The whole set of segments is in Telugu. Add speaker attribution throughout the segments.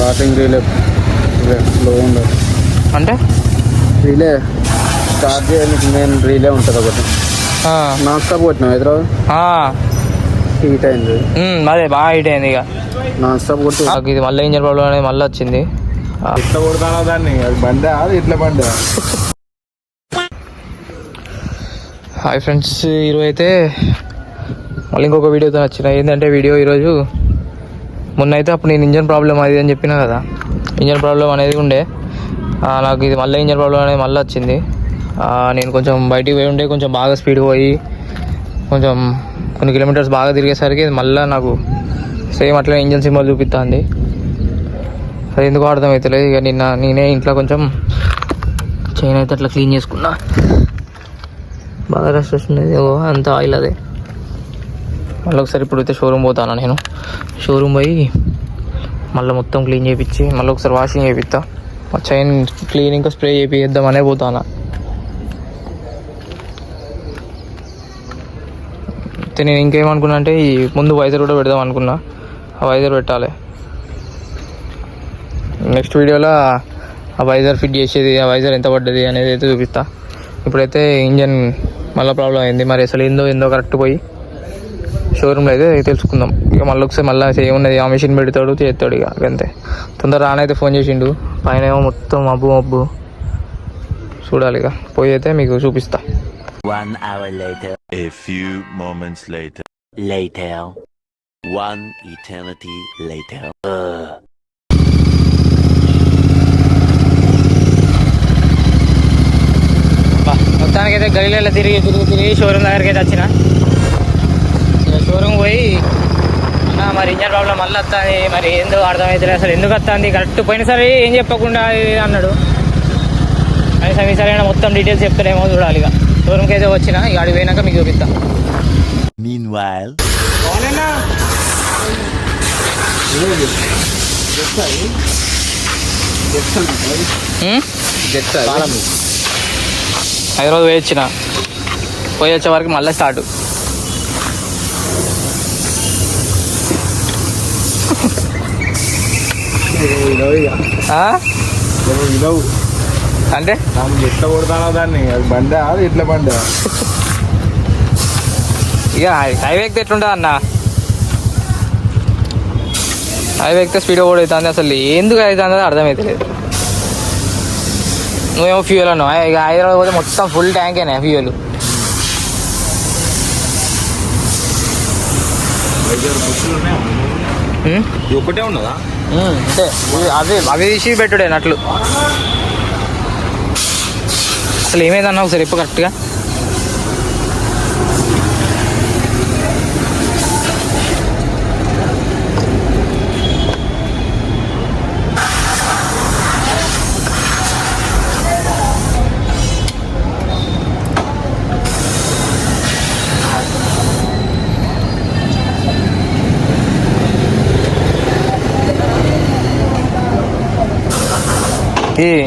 Speaker 1: స్టార్టింగ్ రీలే స్లో ఉండదు
Speaker 2: అంటే
Speaker 1: రీలే స్టార్ట్ చేయడానికి మెయిన్ రీలే ఉంటుంది ఒకటి. నాన్ స్టాప్ కొట్టినా హైదరాబాద్ హీట్ అయింది.
Speaker 2: అదే బాగా హీట్ అయింది. ఇక
Speaker 1: నాన్ స్టాప్ కొట్టి
Speaker 2: ఇది మళ్ళీ ఇంజన్ ప్రాబ్లం అనేది మళ్ళీ వచ్చింది.
Speaker 1: ఇట్లా కొడతానా దాన్ని, అది బండి అది ఇట్లా బండి.
Speaker 2: హాయ్ ఫ్రెండ్స్, ఈరోజు అయితే మళ్ళీ ఇంకొక వీడియోతో వచ్చిన. ఏంటంటే వీడియో ఈరోజు మొన్న అయితే అప్పుడు నేను ఇంజన్ ప్రాబ్లం అది అని చెప్పినా కదా, ఇంజన్ ప్రాబ్లం అనేది ఉండే నాకు. ఇది మళ్ళీ ఇంజన్ ప్రాబ్లం అనేది మళ్ళీ వచ్చింది. నేను కొంచెం బయటికి పోయి ఉండే, కొంచెం బాగా స్పీడ్ పోయి కొంచెం కొన్ని కిలోమీటర్స్ బాగా తిరిగేసరికి మళ్ళీ నాకు సేమ్ అట్లా ఇంజన్ సింబల్ చూపిస్తుంది. అది ఎందుకు అర్థమవుతలేదు. ఇక నేనే ఇంట్లో కొంచెం చైన్ అయితే అట్లా క్లీన్ చేసుకున్నా. బాగా రష్ వస్తున్నది అంత ఆయిల్. అదే మళ్ళీ ఒకసారి ఇప్పుడైతే షోరూమ్ పోతాను. నేను షోరూమ్ పోయి మళ్ళీ మొత్తం క్లీన్ చేయించి మళ్ళీ ఒకసారి వాషింగ్ చేయిస్తా. చైన్ క్లీన్ ఇంకా స్ప్రే చేపిద్దామనే పోతాను. నేను ఇంకేమనుకున్నా అంటే ఈ ముందు వైజర్ కూడా పెడదాం అనుకున్నా. ఆ వైజర్ పెట్టాలి. నెక్స్ట్ వీడియోలో ఆ వైజర్ ఫిట్ చేసేది, ఆ వైజర్ ఎంత పడ్డది అనేది అయితే చూపిస్తా. ఇప్పుడైతే ఇంజన్ మళ్ళీ ప్రాబ్లం అయింది. మరి అసలు ఏందో కరెక్ట్ పోయి షోరూమ్లో అయితే తెలుసుకుందాం. ఇక మళ్ళీ ఒకసారి మళ్ళీ ఏమున్నది ఆ మెషిన్ పెడతాడు చేస్తాడు. ఇక అంతే. తొందర రానైతే ఫోన్ చేసిండు. పైన ఏమో మొత్తం మబ్బు చూడాలి. ఇక పోయి అయితే మీకు చూపిస్తా.
Speaker 3: 1 hour later. A few moments later. 1 eternity later.
Speaker 2: మొత్తానికి అయితే గలీలలో తిరిగి షోరూమ్ దగ్గరికి అయితే వచ్చిన. షోరూమ్ పోయి అన్న మరి ఇంజన్ ప్రాబ్లం మళ్ళీ వస్తుంది, మరి ఏందో అర్థమవుతుంది, అసలు ఎందుకు వస్తుంది కరెక్ట్. పోయినసారి ఏం చెప్పకుండా అన్నాడు. కనీసం ఈసారి అయినా మొత్తం డీటెయిల్స్ చెప్తాడేమో చూడాలి. ఇక షోరూమ్కి అయితే వచ్చిన. ఇక అడిగి పోయినాక మీకు చూపిస్తా.
Speaker 3: Meanwhile. హైదరాబాద్ పోయి వచ్చిన. పోయి వచ్చే వరకు మళ్ళీ స్టార్ట్. అంటే
Speaker 1: ఎట్లా కొడతానా దాన్ని, అది బండి అది ఇట్లా బండి.
Speaker 2: ఇక హైవే ఎక్కితే ఎట్లుంటుంది అన్న, హైవే ఎక్కితే స్పీడ్ కూడా అవుతుంది. అసలు ఎందుకు అవుతుంది అర్థమవుతలేదు. నువ్వేమో ఫ్యూయల్ అన్నావు. ఇక హైదరాబాద్ పోతే మొత్తం ఫుల్ ట్యాంకేనా ఫ్యూయల్.
Speaker 1: ఒకటే ఉన్నదా
Speaker 2: అంటే అవి తీసి పెట్టుడే నట్లు. అసలు ఏమైందన్నా ఒకసారి ఎప్పుడు కరెక్ట్గా.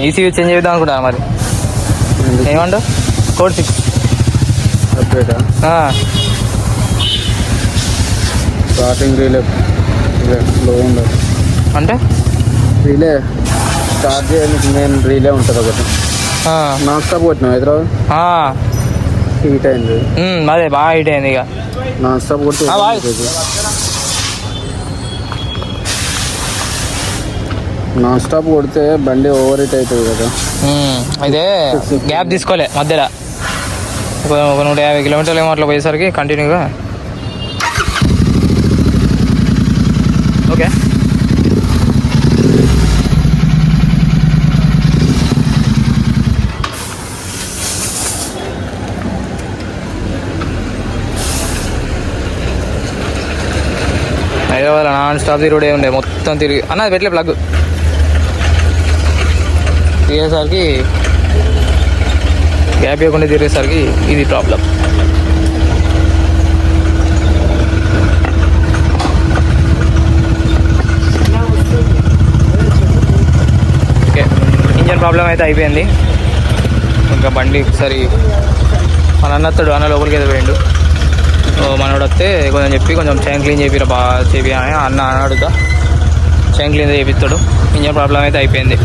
Speaker 2: ఈసీయూ చేంజ్ చేద్దాం అనుకుంటా. మరి ఏమంటావు? కోడ్ 6
Speaker 1: స్టార్టింగ్ రీలే స్లో ఉండదు.
Speaker 2: అంటే
Speaker 1: రీలే స్టార్ట్ చేయడానికి మెయిన్ రీలే ఉంటుంది ఒకటి. నాన్ స్టాప్ కొట్టినా హైదరాబాద్ హీట్ అయింది.
Speaker 2: అదే బాగా హీట్ అయింది. ఇక
Speaker 1: నాన్ స్టాప్ కొట్టి నాన్ స్టాప్ కొడితే బండి ఓవర్ హీట్ అవుతుంది కదా.
Speaker 2: అయితే గ్యాప్ తీసుకోలే మధ్యలో ఒక 150 కిలోమీటర్లు ఏమో అట్లా పోయేసరికి కంటిన్యూగా. ఓకే హైదరాబాద్ నాన్ స్టాప్ తిరుగుడే ఉండే. మొత్తం తిరిగి అన్నది పెట్టలే ప్లగ్ తిరిగేసరికి గ్యాప్ ఇవ్వకుండా తిరిగేసరికి ఇది ప్రాబ్లం. ఓకే ఇంజన్ ప్రాబ్లం అయితే అయిపోయింది. ఇంకా బండి ఒకసారి మన అన్నత్తడు అన్న లోపలికి అయితే పోయిండు. మనోడు వస్తే కొంచెం చెప్పి కొంచెం చైన్ క్లీన్ చేపిరా బాగా చేపి అని అన్న అడుగుతా. చైన్ క్లీన్ చేపిస్తాడు. ఇంజన్ ప్రాబ్లం అయితే అయిపోయింది.